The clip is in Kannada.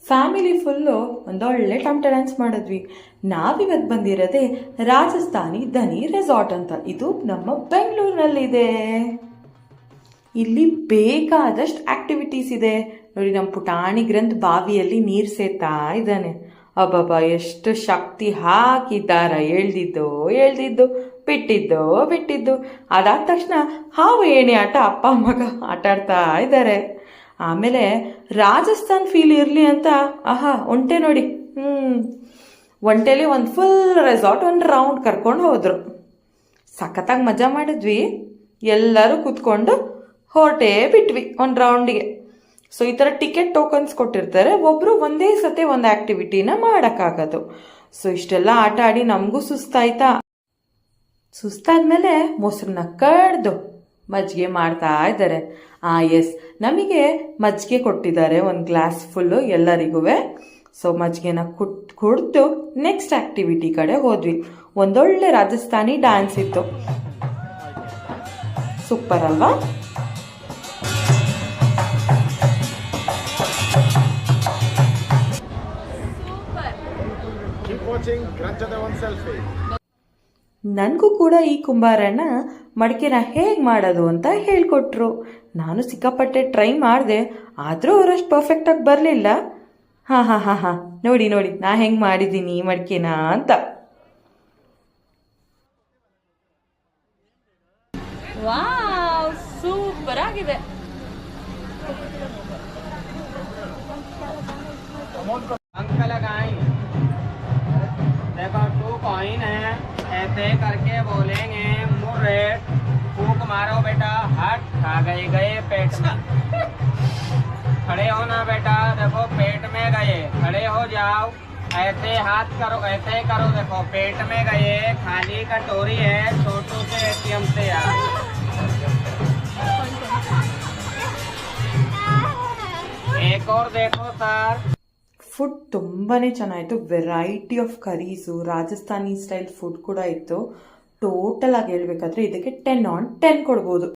ಫ್ಯಾಮಿಲಿ ಫುಲ್ಲು ಒಂದೊಳ್ಳೆ ಟಮಟ ಡ್ಯಾನ್ಸ್ ಮಾಡಿದ್ವಿ. ನಾವಿವತ್ತು ಬಂದಿರೋದೇ ರಾಜಸ್ಥಾನಿ ದನಿ ರೆಸಾರ್ಟ್ ಅಂತ. ಇದು ನಮ್ಮ ಬೆಂಗಳೂರಿನಲ್ಲಿದೆ. ಇಲ್ಲಿ ಬೇಕಾದಷ್ಟು ಆಕ್ಟಿವಿಟೀಸ್ ಇದೆ ನೋಡಿ. ನಮ್ಮ ಪುಟಾಣಿ ಗ್ರಂಥ್ ಬಾವಿಯಲ್ಲಿ ನೀರು ಸೇತಾ ಇದ್ದಾನೆ. ಅಬ್ಬಬ್ಬ, ಎಷ್ಟು ಶಕ್ತಿ ಹಾಕಿದ್ದಾರ. ಹೇಳ್ದಿದ್ದು ಬಿಟ್ಟಿದ್ದು. ಅದಾದ ತಕ್ಷಣ ಹಾವು ಏಣಿ ಆಟ ಅಪ್ಪ ಮಗ ಆಟ ಆಡ್ತಾ ಇದ್ದಾರೆ. ಆಮೇಲೆ ರಾಜಸ್ಥಾನ್ ಫೀಲ್ ಇರಲಿ ಅಂತ ಒಂಟೆ ನೋಡಿ, ಒಂಟೆಲಿ ಒಂದು ಫುಲ್ ರೆಸಾರ್ಟ್ ಒಂದು ರೌಂಡ್ ಕರ್ಕೊಂಡು ಹೋದ್ರು. ಸಖತ್ತಾಗಿ ಮಜಾ ಮಾಡಿದ್ವಿ. ಎಲ್ಲರೂ ಕೂತ್ಕೊಂಡು ಹೊರಟೇ ಬಿಟ್ವಿ ಒಂದು ರೌಂಡಿಗೆ. ಸೊ ಈ ಥರ ಟಿಕೆಟ್ ಟೋಕನ್ಸ್ ಕೊಟ್ಟಿರ್ತಾರೆ. ಒಬ್ಬರು ಒಂದೇ ಸತಿ ಒಂದು ಆ್ಯಕ್ಟಿವಿಟಿನ ಮಾಡೋಕ್ಕಾಗೋದು. ಸೊ ಇಷ್ಟೆಲ್ಲ ಆಟ ಆಡಿ ನಮಗೂ ಸುಸ್ತಾದ್ಮೇಲೆ ಮೊಸರನ್ನ ಕಡ್ದು ಮಜ್ಜಿಗೆ ಮಾಡ್ತಾ ಇದ್ದಾರೆ. ಎಸ್, ನಮಗೆ ಮಜ್ಜಿಗೆ ಕೊಟ್ಟಿದ್ದಾರೆ ಒಂದು ಗ್ಲಾಸ್ ಫುಲ್ಲು ಎಲ್ಲರಿಗೂ. ಸೊ ಮಜ್ಜಿಗೆನ ಕುಡ್ದು ನೆಕ್ಸ್ಟ್ ಆಕ್ಟಿವಿಟಿ ಕಡೆ ಹೋದ್ವಿ. ಒಂದೊಳ್ಳೆ ರಾಜಸ್ಥಾನಿ ಡ್ಯಾನ್ಸ್ ಇತ್ತು. ಸೂಪರ್ ಅಲ್ವಾ? ನನಗೂ ಕೂಡ ಈ ಕುಂಬಾರಣ್ಣ ಮಡಿಕೆನ ಹೇಗೆ ಮಾಡೋದು ಅಂತ ಹೇಳ್ಕೊಟ್ರು. ನಾನು ಸಿಕ್ಕಾಪಟ್ಟೆ ಟ್ರೈ ಮಾಡಿದೆ, ಆದರೂ ಅವರಷ್ಟು ಪರ್ಫೆಕ್ಟಾಗಿ ಬರಲಿಲ್ಲ. ಹಾಂ ನೋಡಿ ನಾ ಹೆಂಗೆ ಮಾಡಿದ್ದೀನಿ ಮಡಿಕೆನ ಅಂತ. ವಾವ್, ಸೂಪರ್ ಆಗಿದೆ. देखो 2 कॉइन है, ऐसे करके बोलेंगे मुर्रे, फूक मारो बेटा, हट खा गए पेट में। खड़े हो ना बेटा, देखो पेट में गए, खड़े हो जाओ, ऐसे हाथ करो, ऐसे करो, देखो पेट में गए, खाली कटोरी है, छोटू से ATM से यार। एक और देखो सर. ಫುಡ್ ತುಂಬಾ ಚೆನ್ನಾಯಿತು. Variety of curries, Rajasthani style food ಕೂಡ ಇತ್ತು. ಟೋಟಲ್ ಆಗಿ ಹೇಳ್ಬೇಕಾದ್ರೆ ಇದಕ್ಕೆ 10 on 10 ಕೊಡ್ಬೋದು.